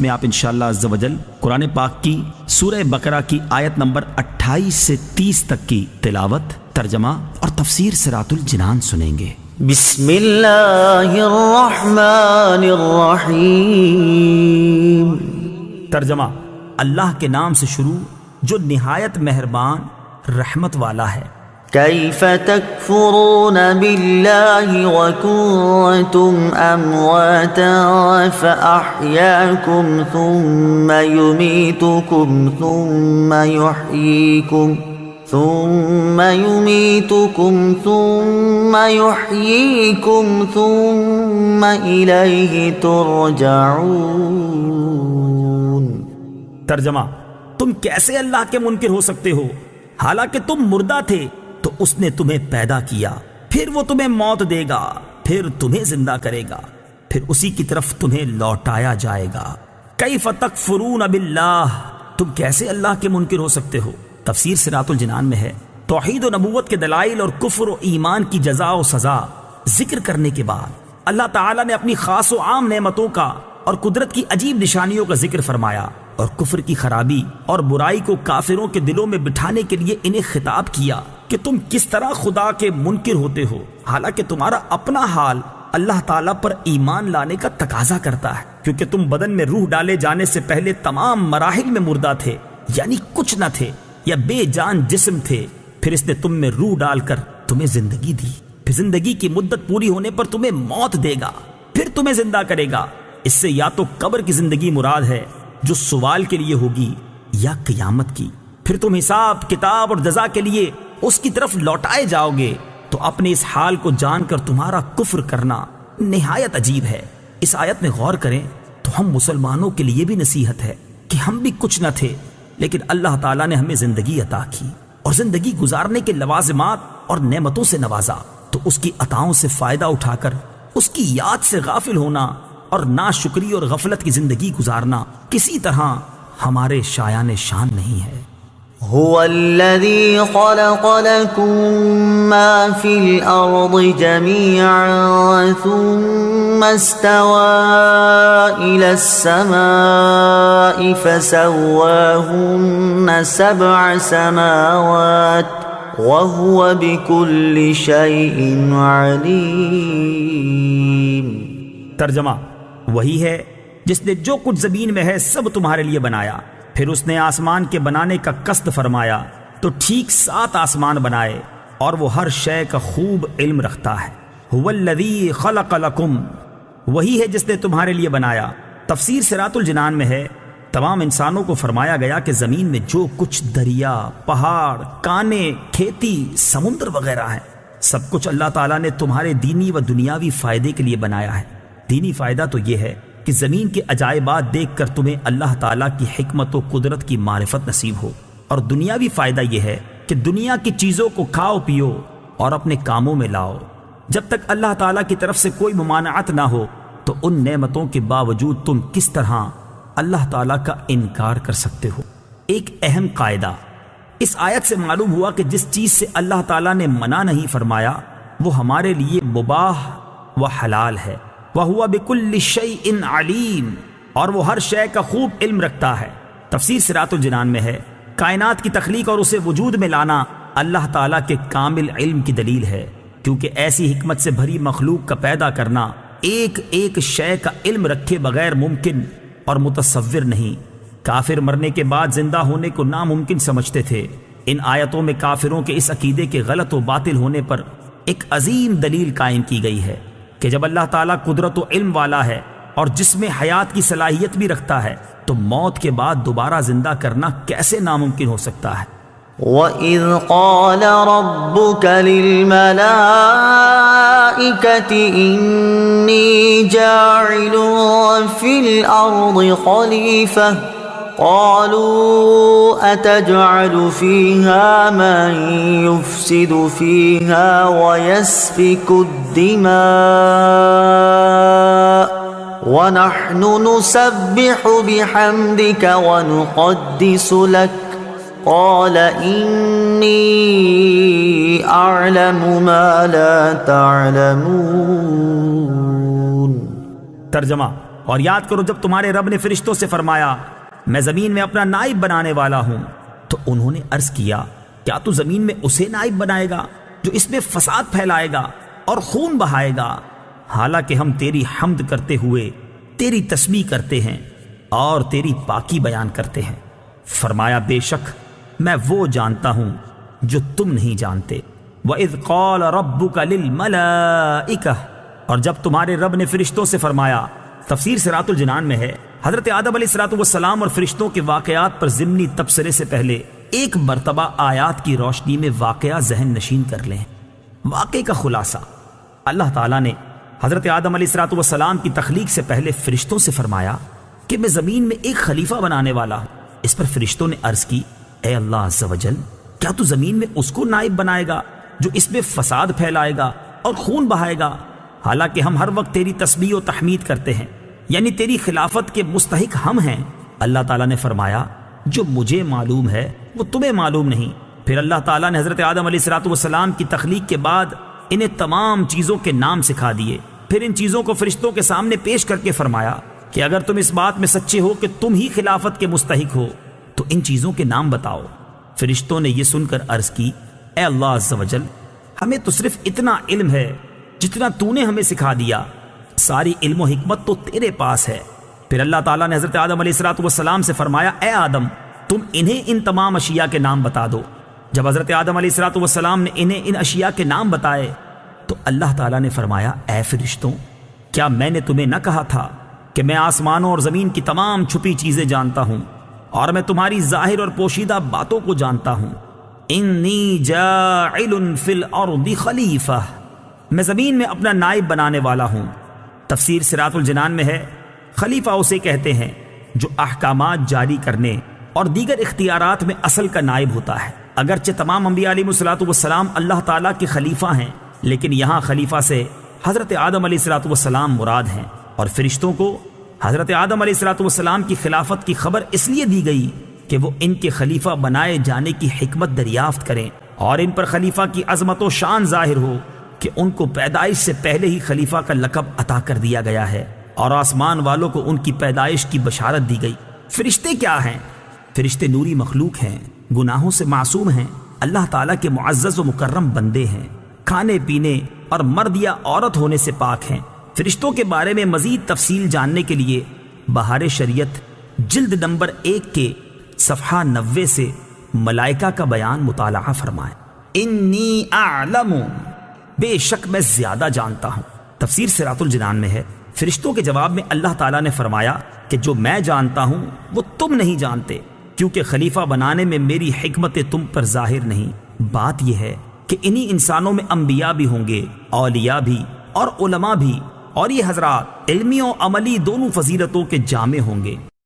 جس میں آپ انشاءاللہ عز و جل قرآن پاک کی سورہ بقرہ کی آیت نمبر 28 سے 30 تک کی تلاوت، ترجمہ اور تفسیر صراط الجنان سنیں گے۔ بسم اللہ الرحمن الرحیم۔ ترجمہ: اللہ کے نام سے شروع جو نہایت مہربان رحمت والا ہے۔ کیف تکفرون باللہ وکنتم امواتا فاحیاکم ثم یمیتکم ثم یحییکم ثم یحییکم ثم الیہ ترجعون۔ ترجمہ: تم کیسے اللہ کے منکر ہو سکتے ہو؟ حالانکہ تم مردہ تھے تو اس نے تمہیں پیدا کیا، پھر وہ تمہیں موت دے گا، پھر تمہیں زندہ کرے گا، پھر اسی کی طرف تمہیں لوٹایا جائے گا۔ کیف تکفرون باللہ، تم کیسے اللہ کے منکر ہو سکتے ہو؟ تفسیر صراط الجنان میں ہے، توحید و نبوت کے دلائل اور کفر و ایمان کی جزا و سزا ذکر کرنے کے بعد اللہ تعالیٰ نے اپنی خاص و عام نعمتوں کا اور قدرت کی عجیب نشانیوں کا ذکر فرمایا، اور کفر کی خرابی اور برائی کو کافروں کے دلوں میں بٹھانے کے لیے انہیں خطاب کیا کہ تم کس طرح خدا کے منکر ہوتے ہو، حالانکہ تمہارا اپنا حال اللہ تعالیٰ پر ایمان لانے کا تقاضا کرتا ہے، کیونکہ تم بدن میں روح ڈالے جانے سے پہلے تمام مراحل میں مردہ تھے، یعنی کچھ نہ تھے یا بے جان جسم تھے، پھر اس نے تم میں روح ڈال کر تمہیں زندگی دی، پھر زندگی کی مدت پوری ہونے پر تمہیں موت دے گا، پھر تمہیں زندہ کرے گا۔ اس سے یا تو قبر کی زندگی مراد ہے جو سوال کے لیے ہوگی، یا قیامت کی، پھر تم حساب کتاب اور جزا کے لیے اس کی طرف لوٹائے جاؤ گے۔ تو اپنے اس حال کو جان کر تمہارا کفر کرنا نہایت عجیب ہے۔ اس آیت میں غور کریں تو ہم مسلمانوں کے لیے بھی نصیحت ہے کہ ہم بھی کچھ نہ تھے، لیکن اللہ تعالیٰ نے ہمیں زندگی عطا کی اور زندگی گزارنے کے لوازمات اور نعمتوں سے نوازا، تو اس کی عطاؤں سے فائدہ اٹھا کر اس کی یاد سے غافل ہونا اور ناشکری اور غفلت کی زندگی گزارنا کسی طرح ہمارے شایان شان نہیں ہے۔ هو الذي خلق لكم ما في الأرض جميعا ثم استوى إلى السماء فسواهن 7 سماوات وهو بكل شيء عليم۔ ترجمہ: وہی ہے جس نے جو کچھ زمین میں ہے سب تمہارے لیے بنایا، پھر اس نے آسمان کے بنانے کا قصد فرمایا تو ٹھیک 7 آسمان بنائے، اور وہ ہر شے کا خوب علم رکھتا ہے۔ هو الذی خلق لکم، وہی ہے جس نے تمہارے لیے بنایا۔ تفسیر صراط الجنان میں ہے، تمام انسانوں کو فرمایا گیا کہ زمین میں جو کچھ دریا، پہاڑ، کانے، کھیتی، سمندر وغیرہ ہیں، سب کچھ اللہ تعالیٰ نے تمہارے دینی و دنیاوی فائدے کے لیے بنایا ہے۔ دینی فائدہ تو یہ ہے کہ زمین کے عجائبات دیکھ کر تمہیں اللہ تعالیٰ کی حکمت و قدرت کی معرفت نصیب ہو، اور دنیاوی فائدہ یہ ہے کہ دنیا کی چیزوں کو کھاؤ پیو اور اپنے کاموں میں لاؤ۔ جب تک اللہ تعالیٰ کی طرف سے کوئی ممانعت نہ ہو تو ان نعمتوں کے باوجود تم کس طرح اللہ تعالیٰ کا انکار کر سکتے ہو؟ ایک اہم قاعدہ اس آیت سے معلوم ہوا کہ جس چیز سے اللہ تعالیٰ نے منع نہیں فرمایا وہ ہمارے لیے مباح و حلال ہے۔ وَهُوَ بِكُلِّ شَيْءٍ عَلِيمٌ، اور وہ ہر شے کا خوب علم رکھتا ہے۔ تفسیر صراط الجنان میں ہے، کائنات کی تخلیق اور اسے وجود میں لانا اللہ تعالیٰ کے کامل علم کی دلیل ہے، کیونکہ ایسی حکمت سے بھری مخلوق کا پیدا کرنا ایک ایک شے کا علم رکھے بغیر ممکن اور متصور نہیں۔ کافر مرنے کے بعد زندہ ہونے کو ناممکن سمجھتے تھے۔ ان آیتوں میں کافروں کے اس عقیدے کے غلط و باطل ہونے پر ایک عظیم دلیل قائم کی گئی ہے کہ جب اللہ تعالیٰ قدرت و علم والا ہے اور جسم حیات کی صلاحیت بھی رکھتا ہے تو موت کے بعد دوبارہ زندہ کرنا کیسے ناممکن ہو سکتا ہے؟ وَإِذْ قَالَ رَبُّكَ لِلْمَلَائِكَةِ إِنِّي جَاعِلٌ فِي الْأَرْضِ خَلِيفَةً قَالُوا أَتَجْعَلُ فِيهَا مَن يُفْسِدُ فِيهَا وَيَسْفِكُ الدِّمَاءَ وَنَحْنُ نُسَبِّحُ بِحَمْدِكَ وَنُقَدِّسُ لَكَ قال انی اعلم ما لا تعلمون۔ ترجمہ: اور یاد کرو جب تمہارے رب نے فرشتوں سے فرمایا میں زمین میں اپنا نائب بنانے والا ہوں، تو انہوں نے عرض کیا کیا تو زمین میں اسے نائب بنائے گا جو اس میں فساد پھیلائے گا اور خون بہائے گا، حالانکہ ہم تیری حمد کرتے ہوئے تیری تسبیح کرتے ہیں اور تیری پاکی بیان کرتے ہیں۔ فرمایا بے شک میں وہ جانتا ہوں جو تم نہیں جانتے۔ وَإِذْ قَالَ رَبُّكَ لِلْمَلَائِكَةِ، اور جب تمہارے رب نے فرشتوں سے فرمایا، تفسیر صراط الجنان میں ہے حضرت آدم علیہ السلام اور فرشتوں کے واقعات پر ضمنی تبصرے سے پہلے ایک مرتبہ آیات کی روشنی میں واقعہ ذہن نشین کر لیں۔ واقعے کا خلاصہ، اللہ تعالیٰ نے حضرت آدم علیہ السلام کی تخلیق سے پہلے فرشتوں سے فرمایا کہ میں زمین میں ایک خلیفہ بنانے والا ہوں۔ اس پر فرشتوں نے عرض کی اے اللہ عز و جل، کیا تو زمین میں اس کو نائب بنائے گا جو اس میں فساد پھیلائے گا اور خون بہائے گا، حالانکہ ہم ہر وقت تیری تسبیح و تحمید کرتے ہیں، یعنی تیری خلافت کے مستحق ہم ہیں۔ اللہ تعالیٰ نے فرمایا جو مجھے معلوم ہے وہ تمہیں معلوم نہیں۔ پھر اللہ تعالیٰ نے حضرت آدم علیہ السلام کی تخلیق کے بعد انہیں تمام چیزوں کے نام سکھا دیے، پھر ان چیزوں کو فرشتوں کے سامنے پیش کر کے فرمایا کہ اگر تم اس بات میں سچے ہو کہ تم ہی خلافت کے مستحق ہو تو ان چیزوں کے نام بتاؤ۔ فرشتوں نے یہ سن کر عرض کی اے اللہ عز و جل، ہمیں تو صرف اتنا علم ہے جتنا تو نے ہمیں سکھا دیا، ساری علم و حکمت تو تیرے پاس ہے۔ پھر اللہ تعالیٰ نے حضرت آدم علیہ السلام سے فرمایا اے آدم، تم انہیں ان تمام اشیاء کے نام بتا دو۔ جب حضرت آدم علیہ السلام نے انہیں ان اشیاء کے نام بتائے تو اللہ تعالیٰ نے فرمایا اے فرشتوں، کیا میں نے تمہیں نہ کہا تھا کہ میں آسمانوں اور زمین کی تمام چھپی چیزیں جانتا ہوں اور میں تمہاری ظاہر اور پوشیدہ باتوں کو جانتا ہوں۔ انی جاعل فی الارض خلیفہ، میں زمین میں اپنا نائب بنانے والا ہوں۔ تفسیر صراط الجنان میں ہے خلیفہ اسے کہتے ہیں جو احکامات جاری کرنے اور دیگر اختیارات میں اصل کا نائب ہوتا ہے۔ اگرچہ تمام انبیاء علیہ السلام اللہ تعالیٰ کے خلیفہ ہیں، لیکن یہاں خلیفہ سے حضرت آدم علیہ السلام مراد ہیں، اور فرشتوں کو حضرت آدم علیہ السلام کی خلافت کی خبر اس لیے دی گئی کہ وہ ان کے خلیفہ بنائے جانے کی حکمت دریافت کریں اور ان پر خلیفہ کی عظمت و شان ظاہر ہو کہ ان کو پیدائش سے پہلے ہی خلیفہ کا لقب عطا کر دیا گیا ہے، اور آسمان والوں کو ان کی پیدائش کی بشارت دی گئی۔ فرشتے کیا ہیں؟ فرشتے نوری مخلوق ہیں، گناہوں سے معصوم ہیں، اللہ تعالیٰ کے معزز و مکرم بندے ہیں، کھانے پینے اور مرد یا عورت ہونے سے پاک ہیں۔ فرشتوں کے بارے میں مزید تفصیل جاننے کے لیے بہار شریعت جلد نمبر 1 کے صفحہ 90 سے ملائکہ کا بیان مطالعہ فرمائیں۔ انی اعلم، بے شک میں زیادہ جانتا ہوں۔ تفسیر صراط الجنان میں ہے فرشتوں کے جواب میں اللہ تعالیٰ نے فرمایا کہ جو میں جانتا ہوں وہ تم نہیں جانتے، کیونکہ خلیفہ بنانے میں میری حکمت تم پر ظاہر نہیں۔ بات یہ ہے کہ انہی انسانوں میں انبیاء بھی ہوں گے، اولیاء بھی اور علماء بھی، اور یہ حضرات علمی و عملی دونوں فضیلتوں کے جامع ہوں گے۔